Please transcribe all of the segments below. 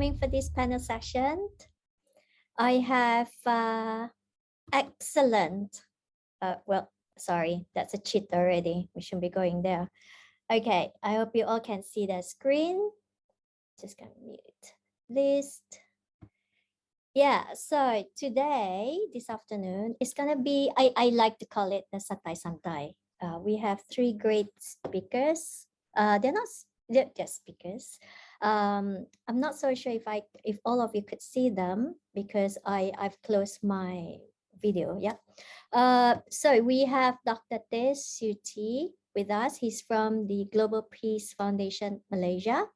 coming for this panel session. I have excellent, well, sorry, that's a cheat already. We shouldn't be going there. Okay, I hope you all can see the screen. Just gonna mute list. Yeah, so today, this afternoon, it's gonna be, I like to call it the Satay Santai. We have three great speakers. They're just speakers. I'm not so sure if all of you could see them because I've closed my video. Yeah. So we have Dr. Chi Su Yin with us. He's from the Global Peace Foundation, Malaysia.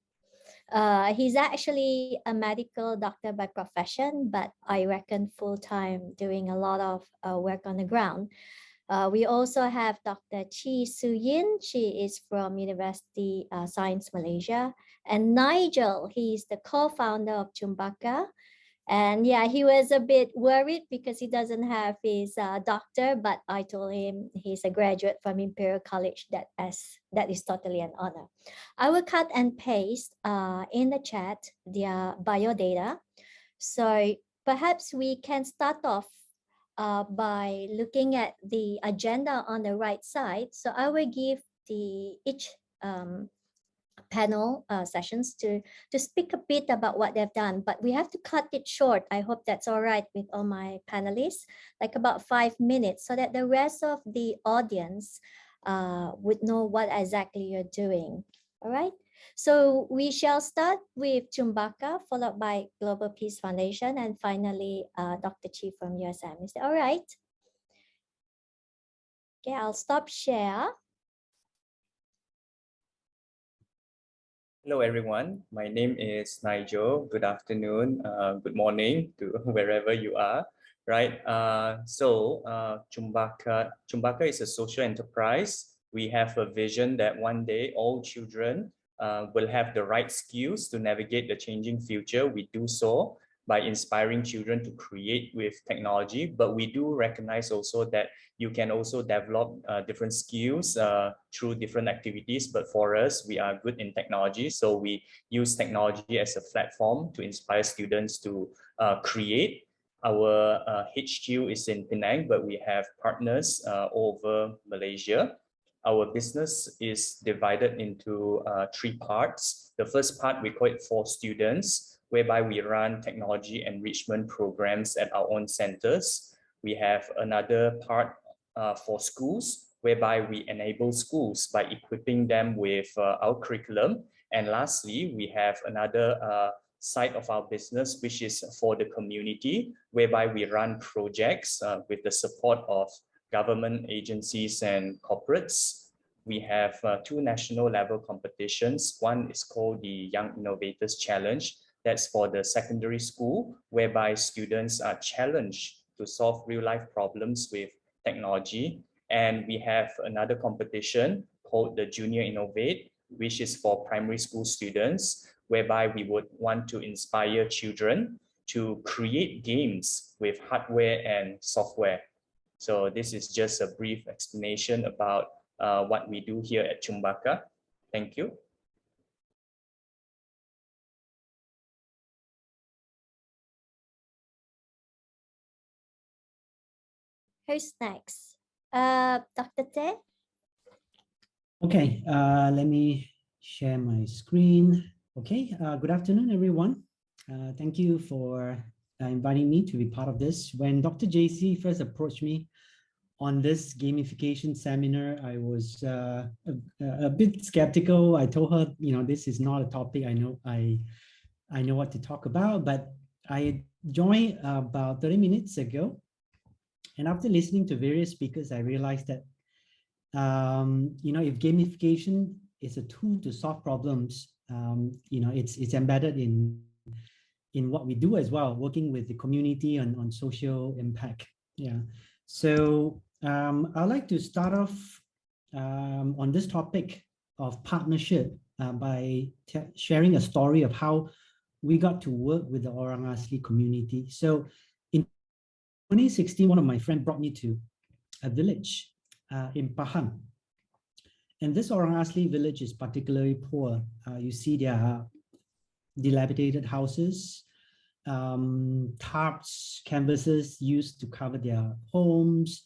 He's actually a medical doctor by profession, but I reckon full-time doing a lot of work on the ground. We also have Dr. Chi Su Yin. She is from University Science Malaysia. And Nigel, he's the co-founder of Chumbaka. And yeah, he was a bit worried because he doesn't have his doctor, but I told him he's a graduate from Imperial College. That is totally an honor. I will cut and paste in the chat their bio data. So perhaps we can start off by looking at the agenda on the right side. So I will give each panel sessions to speak a bit about what they've done, but we have to cut it short. I hope that's all right with all my panelists, like about 5 minutes, so that the rest of the audience would know what exactly you're doing. All right. So we shall start with Chumbaka, followed by Global Peace Foundation, and finally Dr. Chi from USM. Is that all right? Okay, I'll stop share. Hello, everyone. My name is Nigel. Good afternoon, good morning to wherever you are, right? Chumbaka is a social enterprise. We have a vision that one day all children will have the right skills to navigate the changing future. We do so by inspiring children to create with technology, but we do recognize also that you can also develop different skills through different activities. But for us, we are good in technology, so we use technology as a platform to inspire students to create. Our HQ is in Penang, but we have partners over Malaysia. Our business is divided into 3 parts. The first part, we call it for students, whereby we run technology enrichment programs at our own centers. We have another part for schools, whereby we enable schools by equipping them with our curriculum. And lastly, we have another side of our business, which is for the community, whereby we run projects with the support of government agencies and corporates. We have 2 national level competitions. One is called the Young Innovators Challenge. That's for the secondary school, whereby students are challenged to solve real-life problems with technology. And we have another competition called the Junior Innovate, which is for primary school students, whereby we would want to inspire children to create games with hardware and software. So this is just a brief explanation about what we do here at Chumbaka. Thank you. Who's next? Dr. Thye? Okay, let me share my screen. Okay, good afternoon, everyone. Thank you for inviting me to be part of this. When Dr. JC first approached me on this gamification seminar, I was a bit skeptical. I told her, you know, this is not a topic I know what to talk about, but I joined about 30 minutes ago. And after listening to various speakers, I realized that, you know, if gamification is a tool to solve problems, you know, it's embedded in what we do as well, working with the community on social impact. Yeah. So I'd like to start off on this topic of partnership by sharing a story of how we got to work with the Orang Asli community. So in 2016, one of my friends brought me to a village in Pahang. And this Orang Asli village is particularly poor. You see dilapidated houses, tarps, canvases used to cover their homes,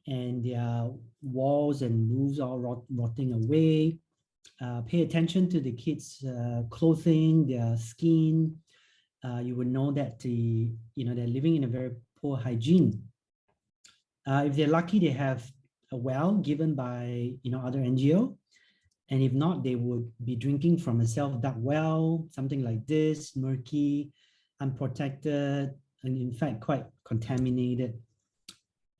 and their walls and roofs all rotting away. Pay attention to the kids' clothing, their skin. You would know that they're living in a very poor hygiene. If they're lucky, they have a well given by other NGO, and if not, they would be drinking from a self-dug well, something like this, murky, unprotected, and in fact quite contaminated.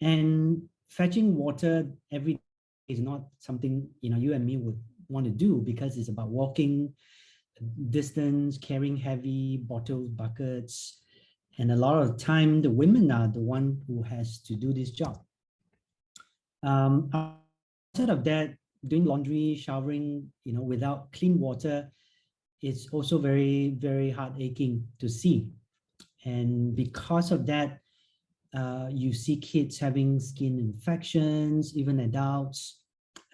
And fetching water every day is not something you and me would want to do, because it's about walking distance, carrying heavy bottles, buckets, and a lot of time the women are the one who has to do this job. Outside of that, doing laundry, showering, without clean water, it's also very, very heart-aching to see. And because of that, you see kids having skin infections, even adults.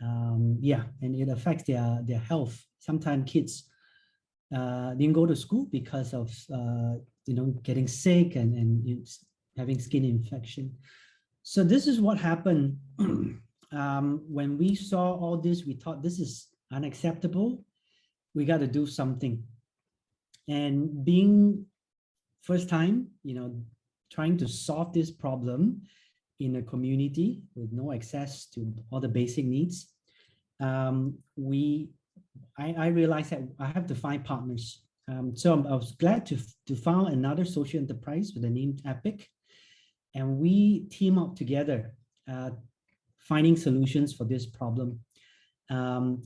And it affects their health. Sometimes kids didn't go to school because of getting sick and having skin infection. So this is what happened. When we saw all this, we thought this is unacceptable. We got to do something. And being first time, trying to solve this problem in a community with no access to all the basic needs, I realized that I have to find partners. So I was glad to found another social enterprise with the name Epic, and we team up together, finding solutions for this problem.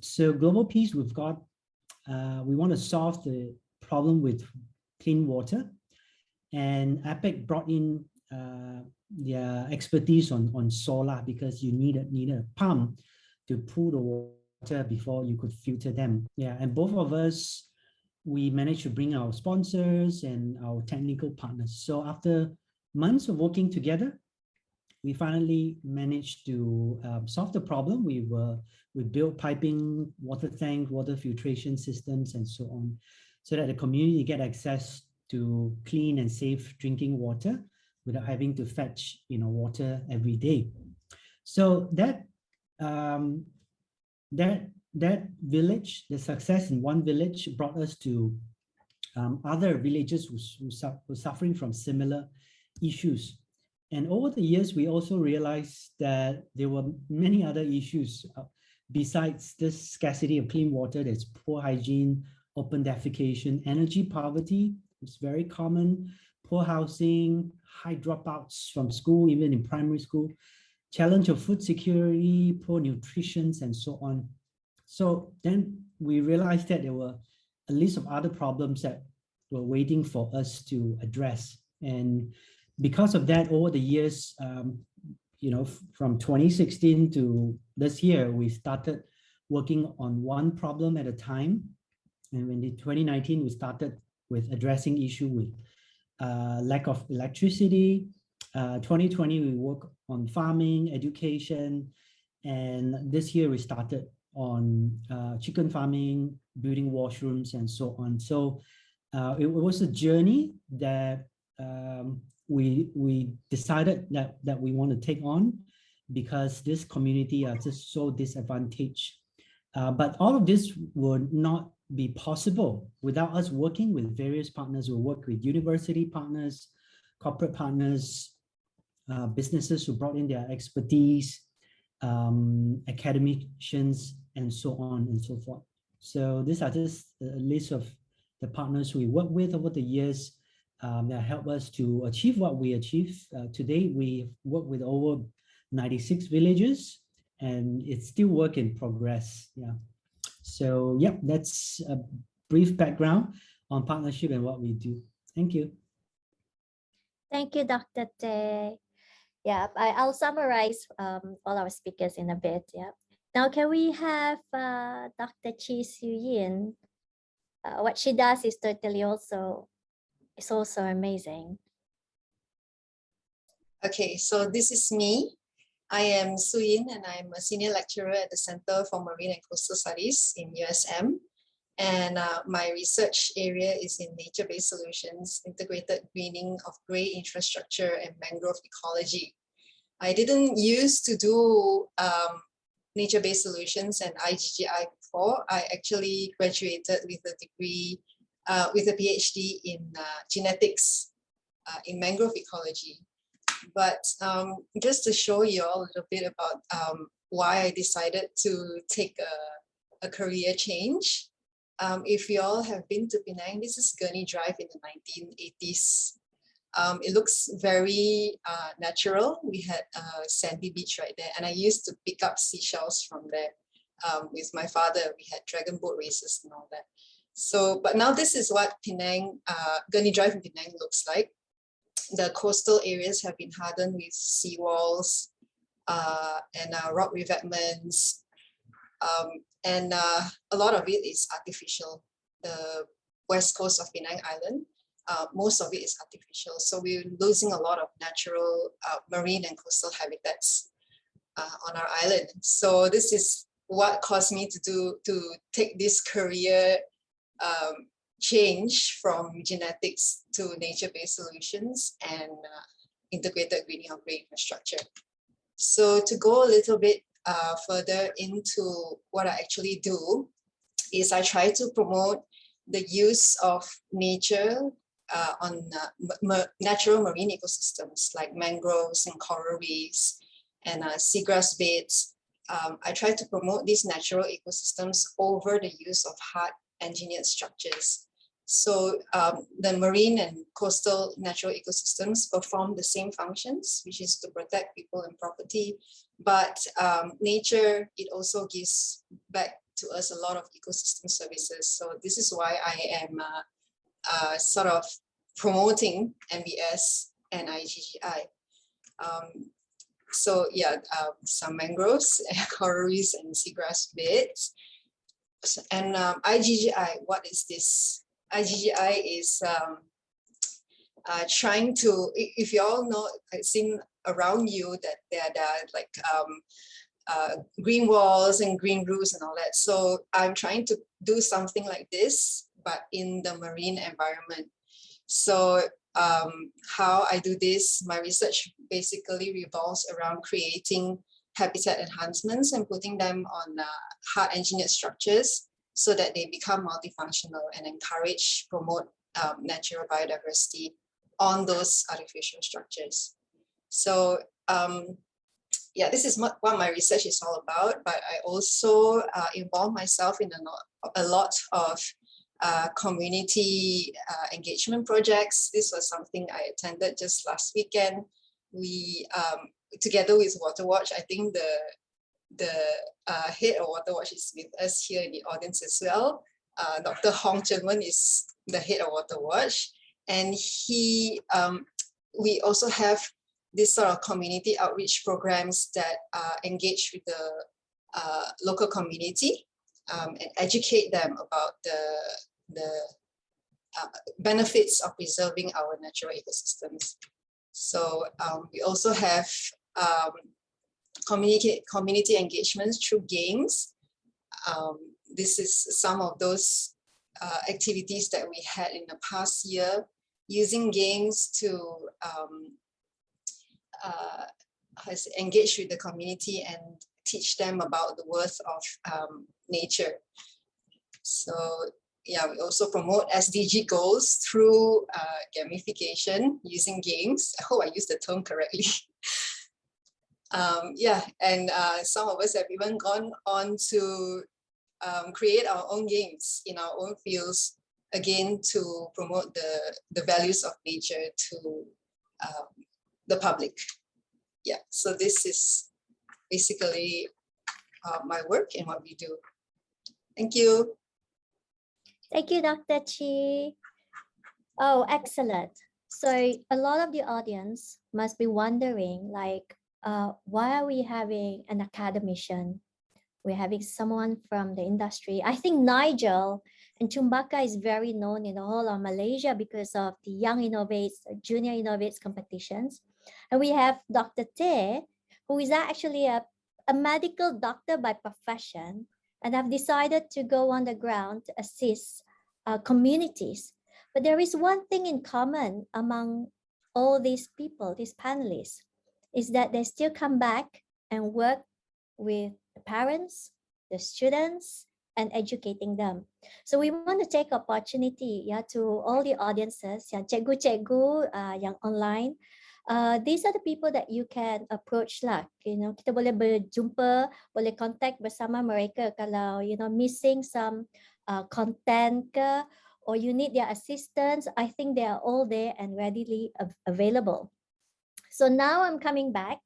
So Global Peace, we want to solve the problem with clean water, and Epic brought in their expertise on solar, because you need a pump to pull the water before you could filter them. Yeah, and both of us, we managed to bring our sponsors and our technical partners. So after months of working together, we finally managed to solve the problem. We built piping, water tank, water filtration systems, and so on, so that the community get access to clean and safe drinking water without having to fetch water every day. So that village, the success in one village, brought us to other villages who were suffering from similar issues. And over the years, we also realized that there were many other issues besides this scarcity of clean water. There's poor hygiene, open defecation, energy poverty is very common, poor housing, high dropouts from school, even in primary school, challenge of food security, poor nutrition, and so on. So then we realized that there were a list of other problems that were waiting for us to address. And because of that, over the years, from 2016 to this year, we started working on one problem at a time. And in 2019, we started with addressing issue with lack of electricity. 2020, we work on farming, education, and this year we started on chicken farming, building washrooms, and so on. So it was a journey that we decided that we want to take on, because this community are just so disadvantaged. But all of this would not be possible without us working with various partners. We work with university partners, corporate partners, businesses who brought in their expertise, academicians, and so on and so forth. So these are just a list of the partners we work with over the years that help us to achieve what we achieve. Today, we work with over 96 villages, and it's still work in progress. Yeah. So, yeah, that's a brief background on partnership and what we do. Thank you. Thank you, Dr. Thye. Yeah, I'll summarize all our speakers in a bit. Yeah. Now, can we have Dr. Chi Su Yin? What she does is also amazing. Okay, so this is me. I am Su Yin, and I'm a senior lecturer at the Center for Marine and Coastal Studies in USM. And my research area is in nature-based solutions, integrated greening of grey infrastructure and mangrove ecology. I didn't used to do nature-based solutions and IGGI before. I actually graduated with a degree, with a PhD in genetics in mangrove ecology. But just to show you all a little bit about why I decided to take a career change. If you all have been to Penang, this is Gurney Drive in the 1980s. It looks very natural. We had a sandy beach right there, and I used to pick up seashells from there with my father. We had dragon boat races and all that. So, but now this is what Penang, Gurney Drive in Penang looks like. The coastal areas have been hardened with seawalls and rock revetments. And a lot of it is artificial. The west coast of Penang Island, most of it is artificial. So we're losing a lot of natural marine and coastal habitats on our island. So this is what caused me to take this career change from genetics to nature-based solutions and integrated greening of grey infrastructure. So to go a little bit further into what I actually do is I try to promote the use of nature on natural marine ecosystems like mangroves and coral reefs and seagrass beds. I try to promote these natural ecosystems over the use of hard engineered structures. So the marine and coastal natural ecosystems perform the same functions, which is to protect people and property. But nature, it also gives back to us a lot of ecosystem services. So this is why I am sort of promoting MBS and IGGI. So yeah, some mangroves, coral reefs, and seagrass beds. And IGGI, what is this? IGGI is trying to, if you all know, I've seen around you that there are like green walls and green roofs and all that. So I'm trying to do something like this, but in the marine environment. So how I do this, my research basically revolves around creating habitat enhancements and putting them on hard engineered structures so that they become multifunctional and encourage, promote natural biodiversity on those artificial structures. So yeah, this is what my research is all about, but I also involve myself in a lot of community engagement projects. This was something I attended just last weekend. We, together with Waterwatch, I think the head of Waterwatch is with us here in the audience as well. Dr. Hong Chen-wen is the head of Waterwatch, and we also have this sort of community outreach programs that engage with the local community and educate them about the benefits of preserving our natural ecosystems. So we also have community engagements through games. This is some of those activities that we had in the past year, using games to engage with the community and teach them about the worth of nature. So yeah, we also promote SDG goals through gamification using games. I hope I used the term correctly. Yeah, and some of us have even gone on to create our own games in our own fields, again, to promote the values of nature to the public. Yeah, so this is basically my work and what we do. Thank you. Thank you, Dr. Chi. Oh, excellent. So a lot of the audience must be wondering, like, why are we having an academician? We're having someone from the industry. I think Nigel and Chumbaka is very known in the whole of Malaysia because of the Young Innovates, Junior Innovates competitions. And we have Dr. Thye, who is actually a medical doctor by profession, and have decided to go on the ground to assist communities. But there is one thing in common among all these people, these panelists, is that they still come back and work with the parents, the students, and educating them. So we want to take opportunity, yeah, to all the audiences, yang cikgu-cikgu yang online. These are the people that you can approach lah. You know, kita boleh berjumpa, boleh contact bersama mereka kalau missing some content ke, or you need their assistance. I think they are all there and readily available. So now I'm coming back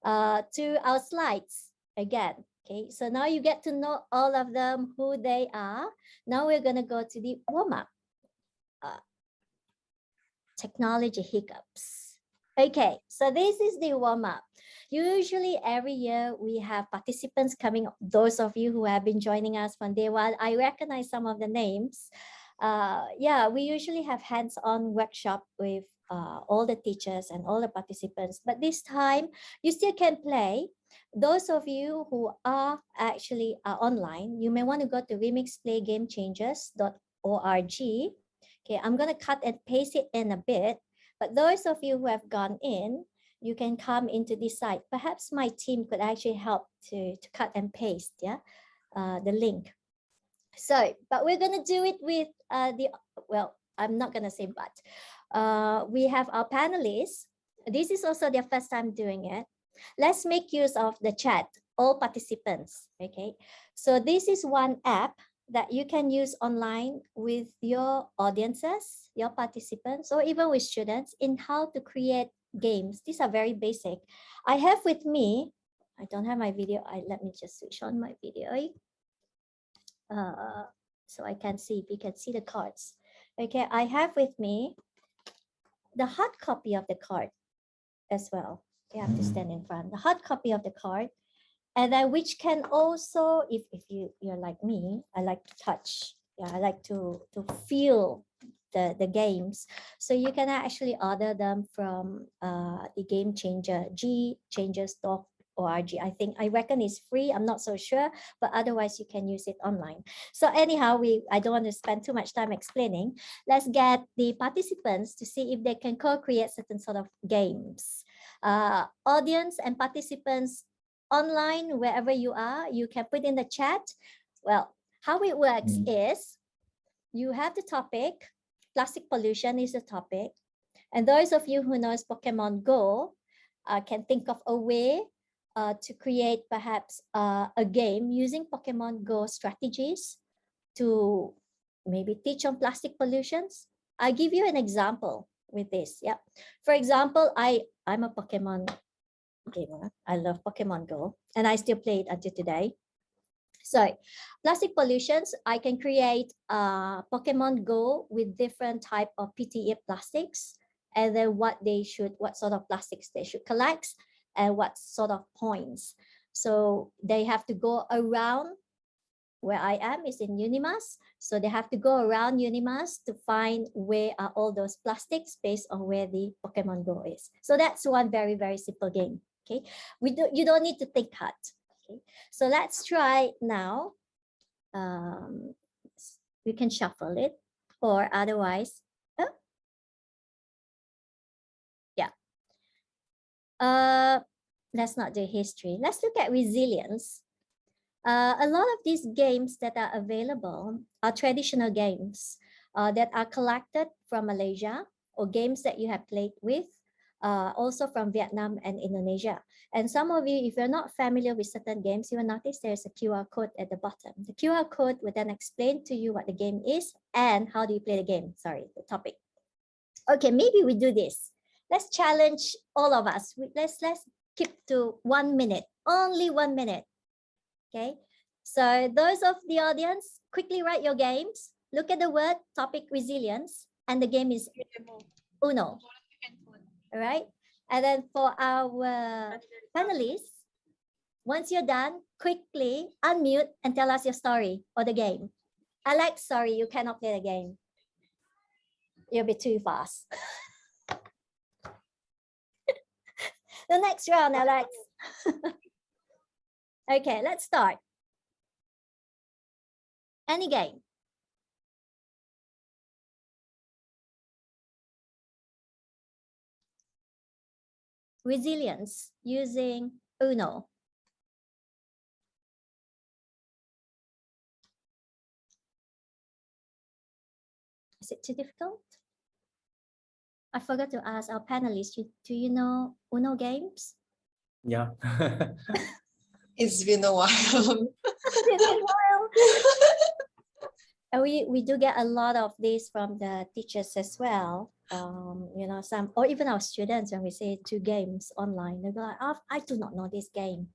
to our slides again. Okay, so now you get to know all of them, who they are. Now we're going to go to the warm-up. Technology hiccups. Okay, so this is the warm-up. Usually every year we have participants coming, those of you who have been joining us from day one. I recognize some of the names. Yeah, we usually have hands-on workshop with all the teachers and all the participants, but this time you still can play. Those of you who are actually online, you may want to go to remixplaygamechangers.org. Okay, I'm going to cut and paste it in a bit, but those of you who have gone in, you can come into this site. Perhaps my team could actually help to cut and paste, yeah, the link. So, but we're going to do it with well, I'm not going to say but. We have our panelists. This is also their first time doing it. Let's make use of the chat, all participants, okay? So this is one app that you can use online with your audiences, your participants, or even with students in how to create games. These are very basic. I have with me, I don't have my video. Let me just switch on my video. So I can see, if you can see the cards. Okay, I have with me the hard copy of the card as well. You have to stand in front. The hard copy of the card, and then which can also, if you're like me, I like to touch. Yeah, I like to feel the games. So you can actually order them from the Game Changer, gchangers.org. I reckon it's free. I'm not so sure, but otherwise you can use it online. So anyhow, I don't want to spend too much time explaining. Let's get the participants to see if they can co-create certain sort of games. Audience and participants online, wherever you are, you can put in the chat. Well, how it works is you have the topic. Plastic pollution is the topic. And those of you who knows Pokemon Go can think of a way to create perhaps a game using Pokemon Go strategies to maybe teach on plastic pollutions. I'll give you an example with this. Yeah. For example, I'm a Pokemon gamer. I love Pokemon Go and I still play it until today. So plastic pollutions, I can create Pokemon Go with different type of PTA plastics, and then what sort of plastics they should collect and what sort of points. So they have to go around. Where I am is in Unimas. So they have to go around Unimas to find where are all those plastics based on where the Pokemon Go is. So that's one very, very simple game. Okay, you don't need to think hard. Okay, so let's try now. We can shuffle it, or otherwise, yeah. Let's not do history. Let's look at resilience. A lot of these games that are available are traditional games that are collected from Malaysia, or games that you have played with, also from Vietnam and Indonesia. And some of you, if you're not familiar with certain games, you will notice there's a QR code at the bottom. The QR code will then explain to you what the game is and how do you play the game. Sorry, the topic. Okay, maybe we do this. Let's challenge all of us. Let's keep to 1 minute, only 1 minute. Okay, so those of the audience, quickly write your games. Look at the word topic resilience, and the game is Uno. All right, and then for our panelists, once you're done, quickly unmute and tell us your story or the game. Alex, sorry, you cannot play the game. You'll be too fast. The next round, Alex. Okay, let's start. Any game. Resilience using Uno. Is it too difficult? I forgot to ask our panelists, do you know Uno games? Yeah. It's been a while. It's been a while. And we do get a lot of this from the teachers as well. You know, some, or even our students, when we say 2 games online, they'll be like, oh, I do not know these games.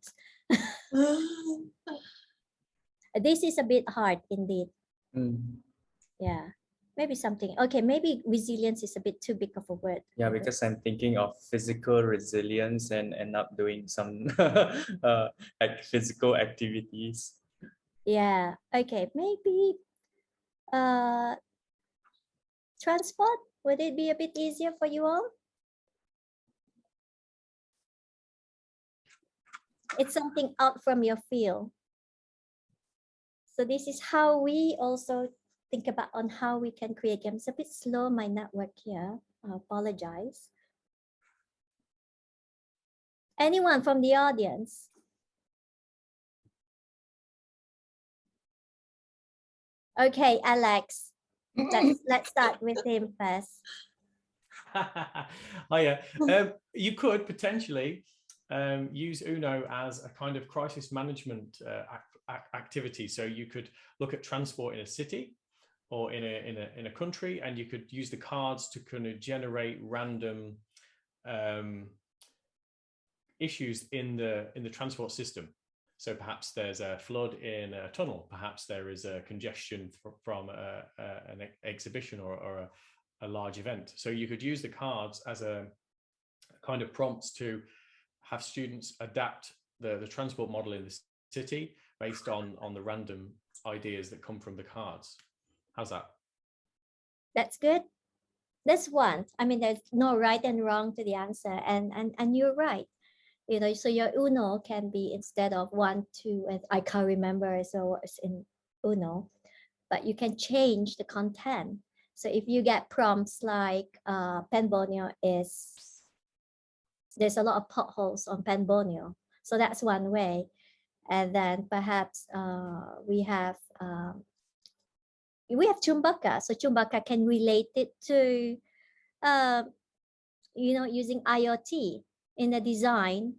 This is a bit hard indeed. Yeah, maybe something. Okay, maybe resilience is a bit too big of a word. Yeah, because I'm thinking of physical resilience and end up doing some like physical activities. Yeah, okay, maybe transport, would it be a bit easier for you all? It's something out from your field. So this is how we also think about on how we can create games. It's a bit slow, my network here. I apologize. Anyone from the audience? Okay, Alex, let's start with him first. Oh yeah, you could potentially use Uno as a kind of crisis management activity. So you could look at transport in a city or in a country, and you could use the cards to kind of generate random issues in the transport system. So perhaps there's a flood in a tunnel, perhaps there is a congestion from an exhibition or a large event. So you could use the cards as a kind of prompts to have students adapt the transport model in the city based on the random ideas that come from the cards. How's that? That's good. That's one. I mean, there's no right and wrong to the answer, and you're right. You know, so your Uno can be instead of 1, 2, and I can't remember, so it's in Uno, but you can change the content. So if you get prompts like Panbonio is, there's a lot of potholes on Panbonio, so that's one way. And then perhaps we have Chumbaka, so Chumbaka can relate it to you know, using IoT in the design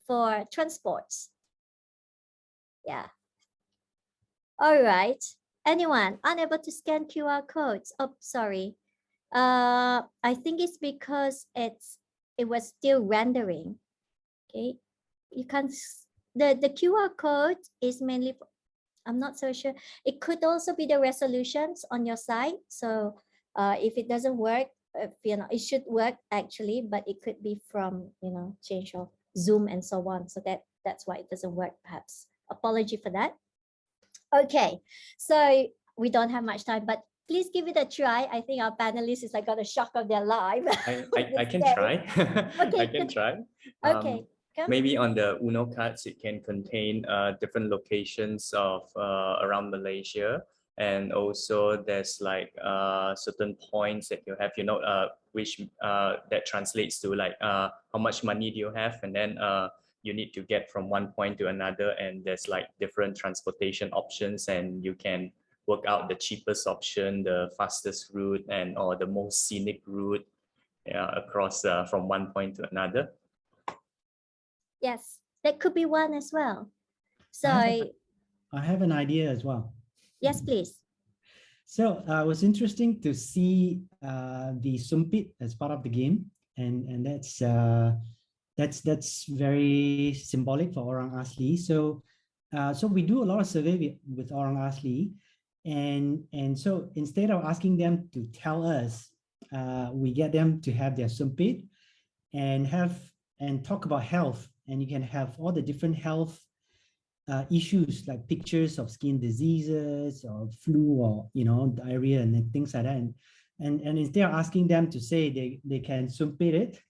for transports. Yeah. All right. Anyone unable to scan QR codes? Oh, sorry. I think it's because it was still rendering. Okay. You can't, the QR code is mainly for, I'm not so sure. It could also be the resolutions on your side. So if it doesn't work, you know, it should work actually, but it could be from, you know, change of Zoom and so on. So that's why it doesn't work, perhaps. Apology for that. Okay, so we don't have much time, but please give it a try. I think our panelists is like got a shock of their life. I can try. Okay, I can try. Okay. Maybe on the Uno cards, it can contain different locations of around Malaysia. And also there's like certain points that you have, you know, which that translates to like how much money do you have, and then you need to get from one point to another, and there's like different transportation options, and you can work out the cheapest option, the fastest route, and or the most scenic route across from one point to another. Yes, that could be one as well. So I have an idea as well. Yes, please. So it was interesting to see the Sumpit as part of the game, and that's very symbolic for Orang Asli. So so we do a lot of survey with Orang Asli, and so instead of asking them to tell us, we get them to have their Sumpit and talk about health, and you can have all the different health issues like pictures of skin diseases or flu or, you know, diarrhea and things like that, and instead of asking them to say, they can sumpit it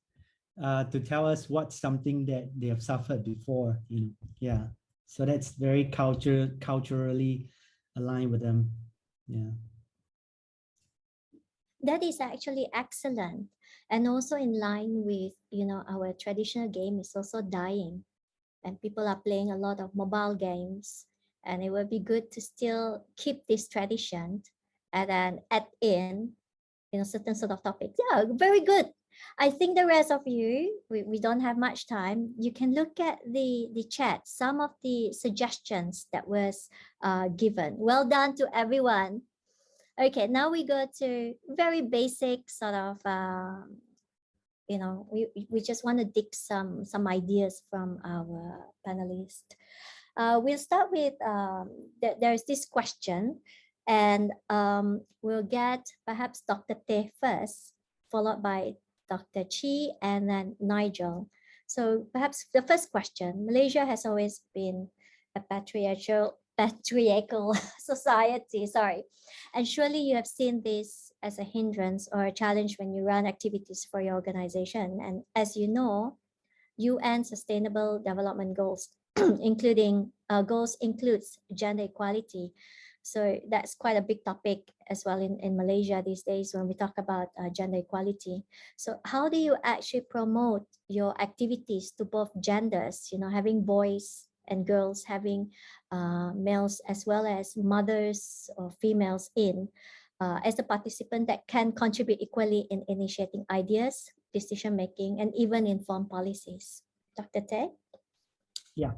to tell us what's something that they have suffered before, you know. Yeah, so that's very culturally align with them. Yeah. That is actually excellent, and also in line with, you know, our traditional game is also dying, and people are playing a lot of mobile games, and it would be good to still keep this tradition and then add in, you know, certain sort of topics. Yeah, very good. I think the rest of you, we don't have much time. You can look at the chat, some of the suggestions that was given. Well done to everyone. Okay, now we go to very basic sort of, you know, we just want to dig some ideas from our panelists. We'll start with, there's this question, and we'll get perhaps Dr. Thye first, followed by Dr. Chee, and then Nigel. So perhaps the first question: Malaysia has always been a patriarchal society, sorry. And surely you have seen this as a hindrance or a challenge when you run activities for your organization. And as you know, UN Sustainable Development Goals, including goals includes gender equality. So that's quite a big topic as well in Malaysia these days when we talk about gender equality. So how do you actually promote your activities to both genders, you know, having boys and girls, having males as well as mothers or females in as a participant that can contribute equally in initiating ideas, decision making, and even inform policies? Dr. Thye? Yeah.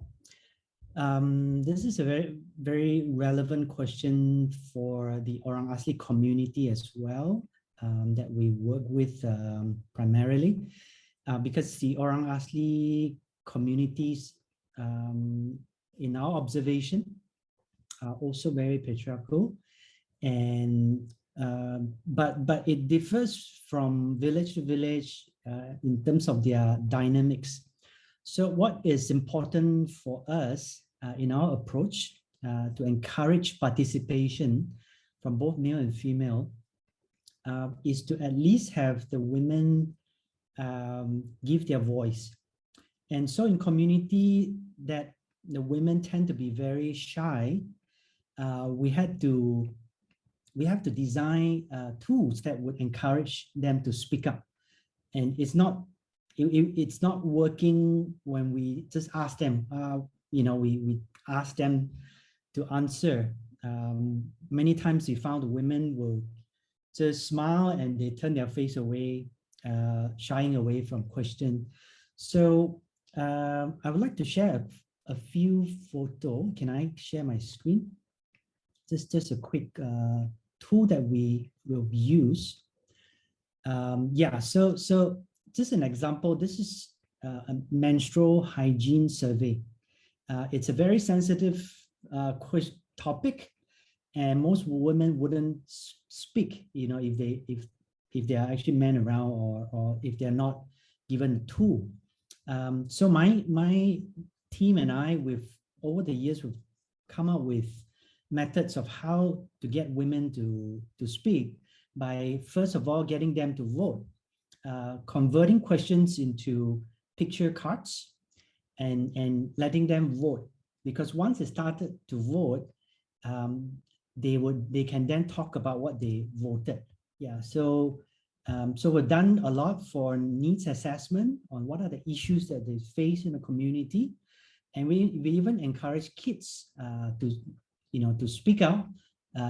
This is a very relevant question for the Orang Asli community as well, that we work with primarily, because the Orang Asli communities, in our observation, are also very patriarchal, and but it differs from village to village in terms of their dynamics. So what is important for us in our approach to encourage participation from both male and female is to at least have the women give their voice. And so in community that the women tend to be very shy, we have to design tools that would encourage them to speak up. And it's not working when we just ask them. You know, we ask them to answer. Many times we found the women will just smile and they turn their face away, shying away from question. So I would like to share a few photos. Can I share my screen? Just a quick tool that we will use. Yeah, so just an example, this is a menstrual hygiene survey. It's a very sensitive topic, and most women wouldn't speak, you know, if they are actually men around, or if they're not given a tool. So my team and I, over the years, we've come up with methods of how to get women to speak by, first of all, getting them to vote, converting questions into picture cards, and letting them vote. Because once they started to vote, they can then talk about what they voted. Yeah, so we've done a lot for needs assessment on what are the issues that they face in the community, and we even encourage kids to speak out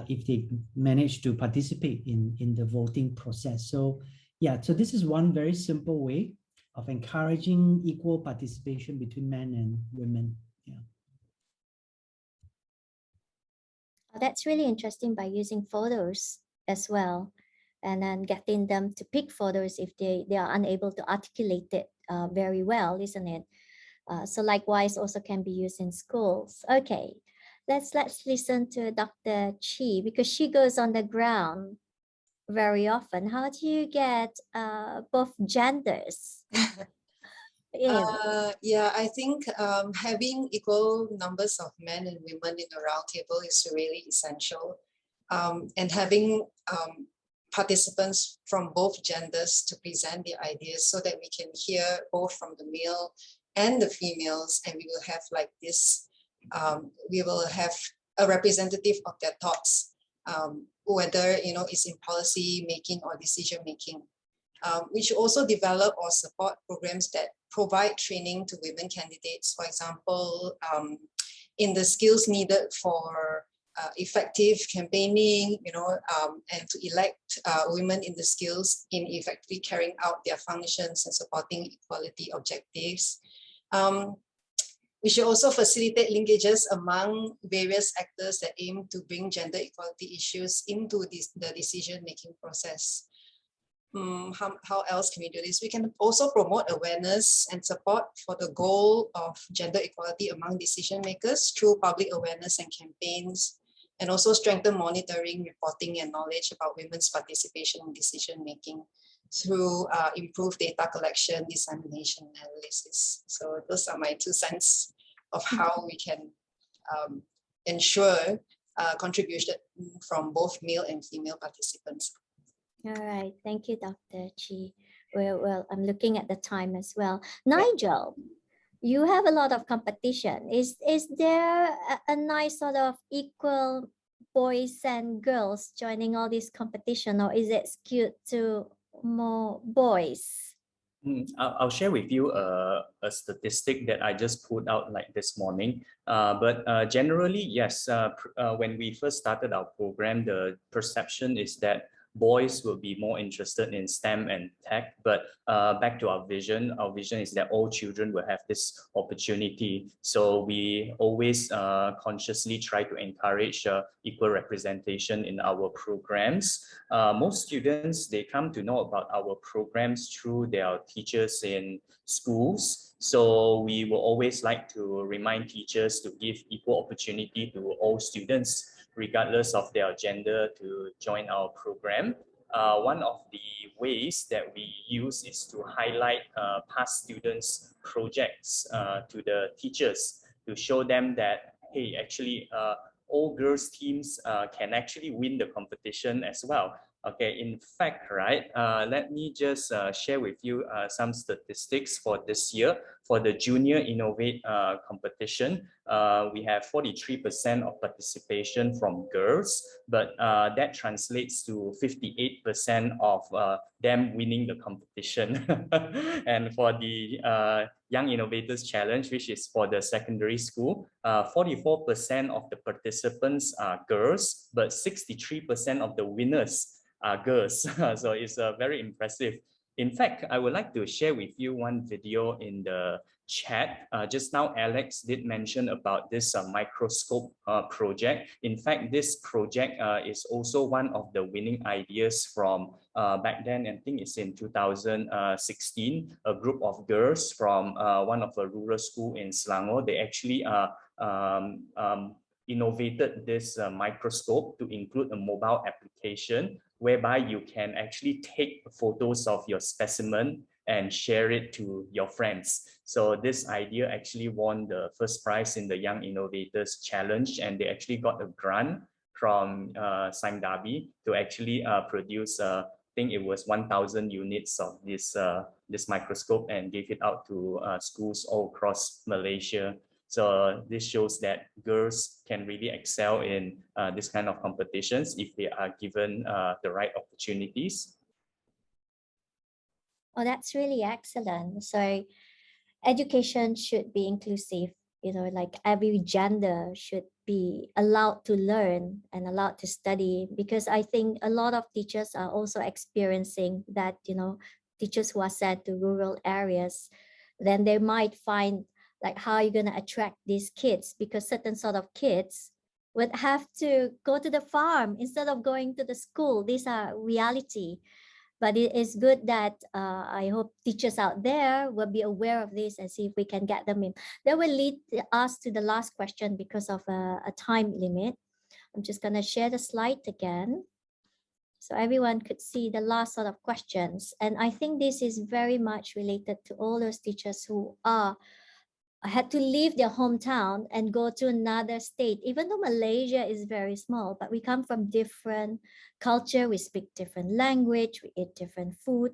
if they manage to participate in the voting process. So yeah, so this is one very simple way of encouraging equal participation between men and women. Yeah. That's really interesting, by using photos as well, and then getting them to pick photos if they are unable to articulate it very well, isn't it? So likewise also can be used in schools. Okay, let's listen to Dr. Chee, because she goes on the ground very often. How do you get both genders? Yeah, I think having equal numbers of men and women in the round table is really essential. And having participants from both genders to present their ideas so that we can hear both from the male and the females, and we will have like this, we will have a representative of their thoughts, whether it's in policy making or decision making. We should also develop or support programs that provide training to women candidates, for example, in the skills needed for effective campaigning, and to elect women in the skills in effectively carrying out their functions and supporting equality objectives. We should also facilitate linkages among various actors that aim to bring gender equality issues into the decision-making process. How else can we do this? We can also promote awareness and support for the goal of gender equality among decision makers through public awareness and campaigns, and also strengthen monitoring, reporting, and knowledge about women's participation in decision making through improved data collection, dissemination, and analysis. So those are my 2 cents of how we can ensure contribution from both male and female participants. All right, thank you, Dr. Chi. Well, I'm looking at the time as well. Nigel, you have a lot of competition. Is there a nice sort of equal boys and girls joining all this competition, or is it skewed to more boys? I'll share with you a statistic that I just put out like this morning. But generally, yes, when we first started our program, the perception is that boys will be more interested in STEM and tech, but back to our vision is that all children will have this opportunity. So we always consciously try to encourage equal representation in our programs. Most students, they come to know about our programs through their teachers in schools. So we will always like to remind teachers to give equal opportunity to all students, regardless of their gender, to join our program. One of the ways that we use is to highlight past students' projects to the teachers to show them that, hey, actually, all girls teams can actually win the competition as well. Okay, in fact, right, let me just share with you some statistics for this year. For the Junior Innovate competition, we have 43% of participation from girls, but that translates to 58% of them winning the competition. And for the Young Innovators Challenge, which is for the secondary school, 44% of the participants are girls, but 63% of the winners are girls. So it's very impressive. In fact, I would like to share with you one video in the chat. Just now, Alex did mention about this microscope project. In fact, this project is also one of the winning ideas from back then. I think it's in 2016. A group of girls from one of the rural school in Selangor, they actually innovated this microscope to include a mobile application whereby you can actually take photos of your specimen and share it to your friends. So this idea actually won the first prize in the Young Innovators Challenge, and they actually got a grant from Sime Darby to actually produce, I think it was 1,000 units of this microscope and give it out to schools all across Malaysia. So this shows that girls can really excel in this kind of competitions if they are given the right opportunities. Oh, that's really excellent. So education should be inclusive, like every gender should be allowed to learn and allowed to study, because I think a lot of teachers are also experiencing that, teachers who are sent to rural areas, then they might find like how you're going to attract these kids, because certain sort of kids would have to go to the farm instead of going to the school. These are reality. But it is good that I hope teachers out there will be aware of this and see if we can get them in. That will lead us to the last question because of a time limit. I'm just going to share the slide again so everyone could see the last sort of questions. And I think this is very much related to all those teachers who had to leave their hometown and go to another state. Even though Malaysia is very small, but we come from different culture, we speak different language, we eat different food.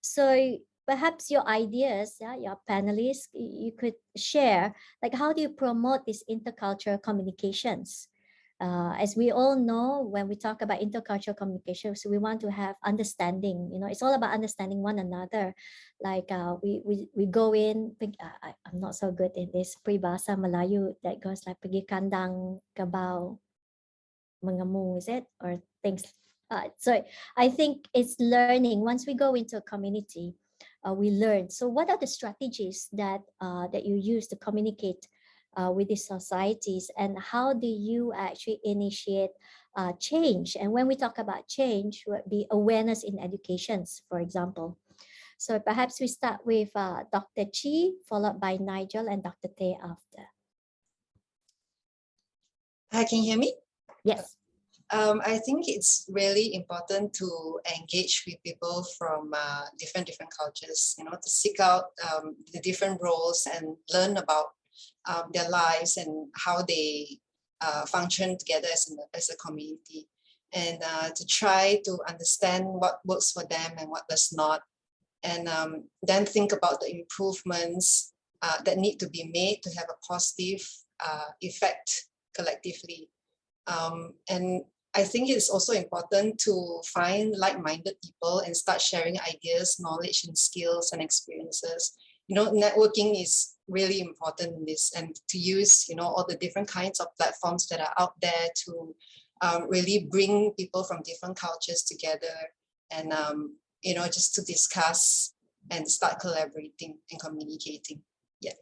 So perhaps your ideas, your panelists, you could share, like how do you promote these intercultural communications? As we all know, when we talk about intercultural communications, we want to have understanding. It's all about understanding one another. Like we go in. I'm not so good in this peribahasa Melayu that goes like pergi kandang kabau mengamu, is it, or things. So I think it's learning. Once we go into a community, we learn. So what are the strategies that that you use to communicate with these societies, and how do you actually initiate change? And when we talk about change, would be awareness in educations, for example. So perhaps we start with Dr. Chee, followed by Nigel and Dr. Thye after. Hi, can you hear me? Yes. I think it's really important to engage with people from different cultures, to seek out the different roles and learn about their lives and how they function together as a community, and to try to understand what works for them and what does not, and then think about the improvements that need to be made to have a positive effect collectively. And I think it's also important to find like-minded people and start sharing ideas, knowledge, and skills and experiences. Networking is really important in this, and to use, all the different kinds of platforms that are out there to really bring people from different cultures together, and, just to discuss and start collaborating and communicating. Yeah.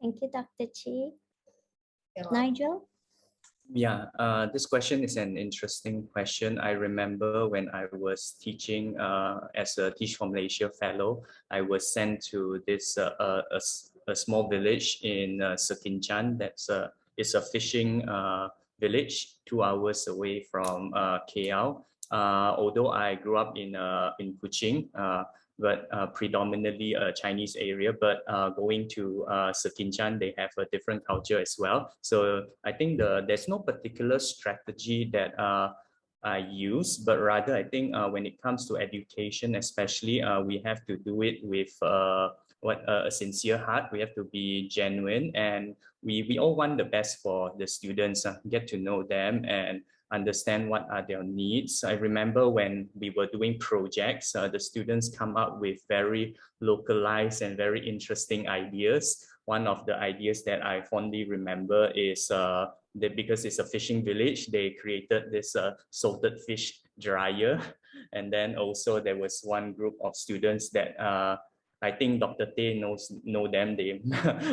Thank you, Dr. Chee. Yeah. Nigel? Yeah, this question is an interesting question. I remember when I was teaching as a Teach for Malaysia fellow, I was sent to this a small village in Sekinchan. It's a fishing village 2 hours away from KL. Although I grew up in Kuching, but predominantly a Chinese area, but going to Sekinchan, they have a different culture as well. So I think there's no particular strategy that I use, but rather I think when it comes to education, especially, we have to do it with a sincere heart. We have to be genuine, and we all want the best for the students, get to know them and understand what are their needs. I remember when we were doing projects, the students come up with very localized and very interesting ideas. One of the ideas that I fondly remember is that because it's a fishing village, they created this salted fish dryer. And then also there was one group of students that I think Dr. Thye know them. They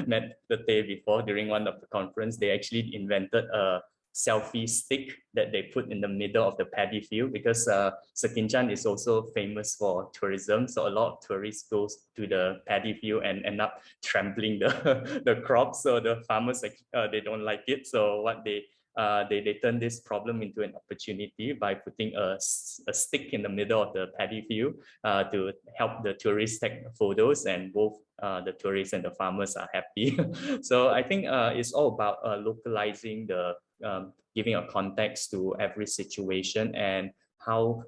met the Thye before during one of the conference. They actually invented a selfie stick that they put in the middle of the paddy field, because Sekinchan is also famous for tourism. So a lot of tourists go to the paddy field and end up trampling the crops. So the farmers, they don't like it. So what they turn this problem into an opportunity by putting a stick in the middle of the paddy field to help the tourists take photos, and both the tourists and the farmers are happy. So I think it's all about localizing giving a context to every situation, and how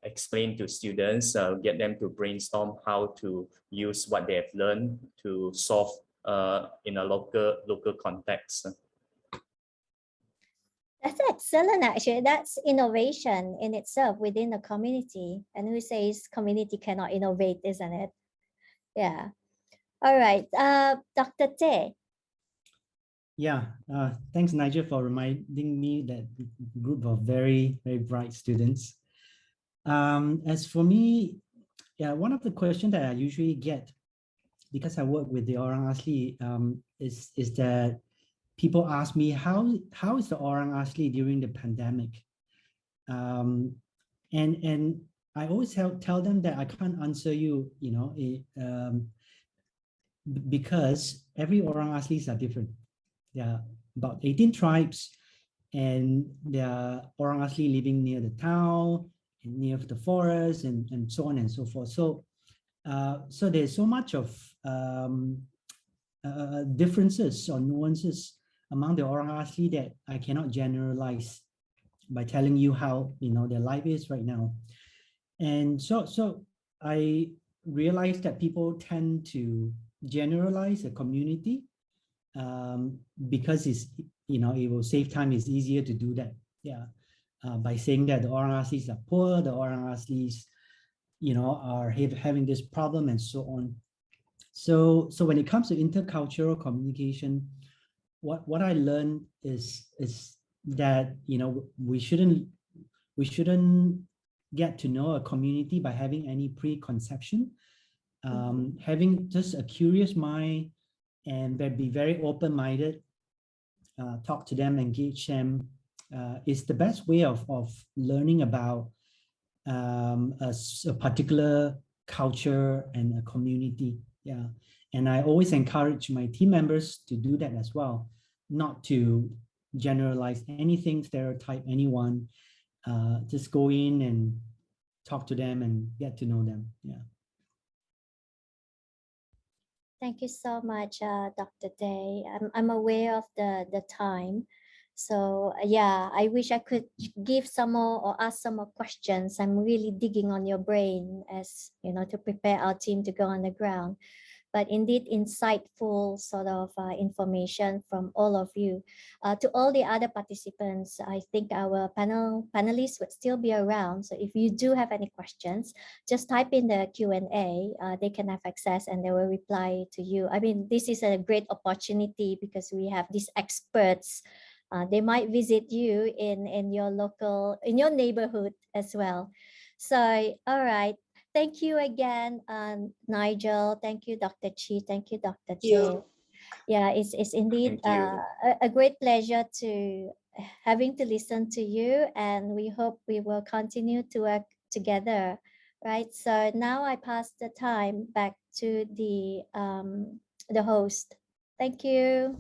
explain to students, get them to brainstorm how to use what they have learned to solve in a local context. That's excellent, actually. That's innovation in itself within the community. And who says community cannot innovate, isn't it? Yeah. All right. Dr. Thye. Yeah, thanks, Nigel, for reminding me that group of very, very bright students. As for me, yeah, one of the questions that I usually get, because I work with the Orang Asli, is that people ask me, how is the Orang Asli during the pandemic? And I always tell them that I can't answer you, because every Orang Aslis are different. There are about 18 tribes, and there are Orang Asli living near the town, and near the forest, and so on and so forth. So, so there's so much of differences or nuances among the Orang Asli that I cannot generalize by telling you how their life is right now. And so I realized that people tend to generalize a community because it's, it will save time. It's easier to do that. Yeah. By saying that the RRCs are poor, the RRCs, are having this problem and so on. So when it comes to intercultural communication, what I learned is that, we shouldn't get to know a community by having any preconception. Having just a curious mind and be very open-minded, talk to them, engage them, is the best way of learning about a particular culture and a community. Yeah. And I always encourage my team members to do that as well, not to generalize anything, stereotype anyone, just go in and talk to them and get to know them. Yeah. Thank you so much, Dr. Day. I'm aware of the time. So yeah, I wish I could give some more or ask some more questions. I'm really digging on your brain as, to prepare our team to go on the ground. But indeed, insightful sort of information from all of you. To all the other participants, I think our panelists would still be around. So if you do have any questions, just type in the Q&A. They can have access and they will reply to you. I mean, this is a great opportunity because we have these experts. They might visit you in your local, in your neighborhood as well. So, all right. Thank you again, Nigel. Thank you, Dr. Chee. Thank you, Dr. Day. Yeah, it's indeed a great pleasure to having to listen to you, and we hope we will continue to work together, right? So now I pass the time back to the host. Thank you.